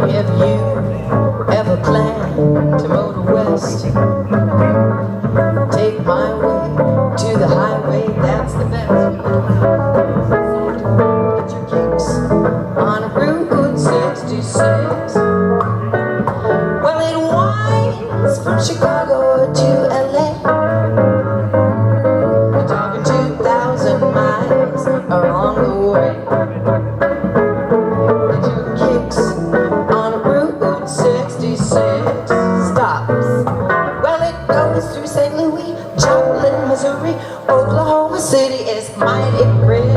If you ever plan to motor west, take my way to the highway, that's the best. Get your kicks on Route 66. Well, it winds from Chicago to LA. We're talking 2,000 miles along the way. Get your kicks on Route 66. Stops. Well, it goes through St. Louis, Joplin, Missouri, Oklahoma City is mighty pretty.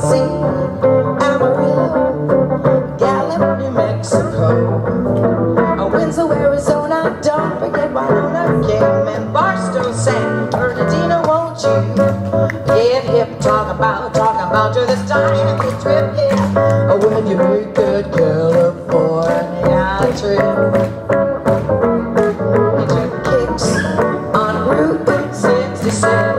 See, Amarillo, Gallup, New Mexico, Windsor, Arizona, don't forget Winona, Cayman, Barstow, San Bernardino, won't you get hip? Talk about to this time trip, yeah. When you make that California trip. Get your kicks on Route 66.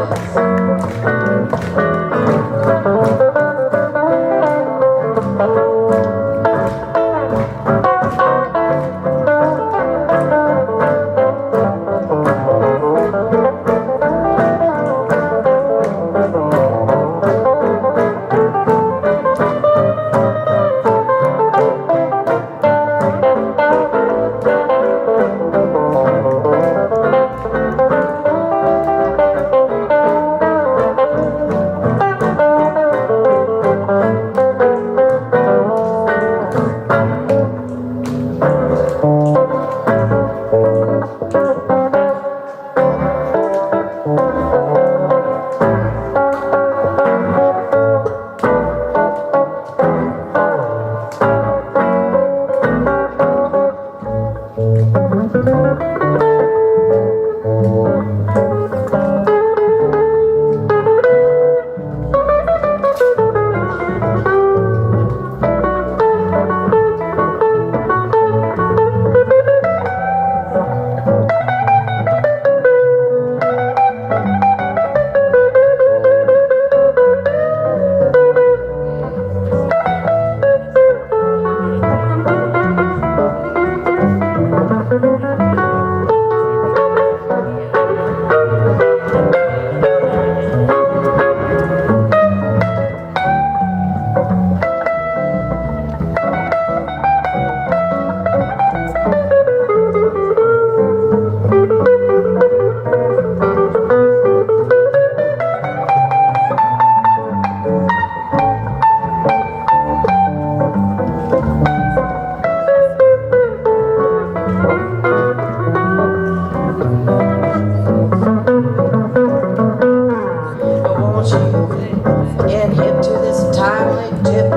Get hip to this timely tip.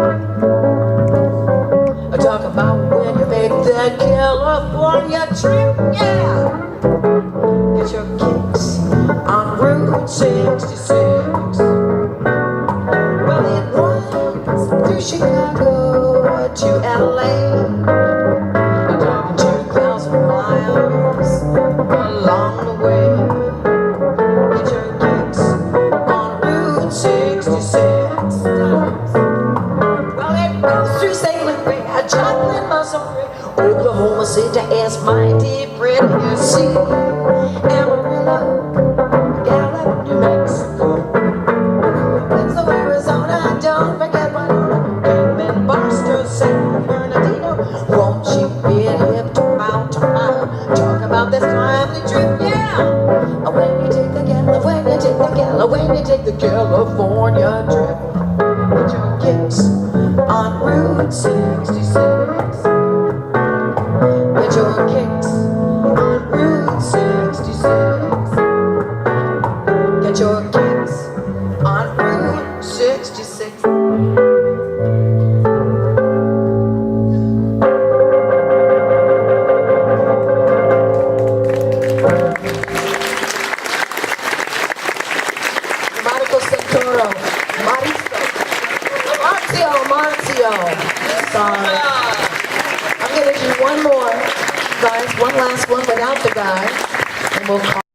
Talk about when you make that California trip, yeah. Get your kicks on Route 66. Well, it winds through Chicago to LA. I'm talking 2,000 miles along the way. Get your kicks on Route 66. Well, it goes through St. Louis, Joplin, Missouri, Oklahoma City is mighty pretty. You see, Amarillo, Gallup, New Mexico, Windsor, Arizona, don't forget Winona, Cayman, Barstow, San Bernardino. Won't you get hip to mount to mount? Talk about this timely trip, yeah. When you take the California trip. Get your kicks on Route 66. Get your kicks on Route 66. Get your kicks on Route 66. Marzio. I'm going to do one more, guys, one last one without the guys, and we'll call.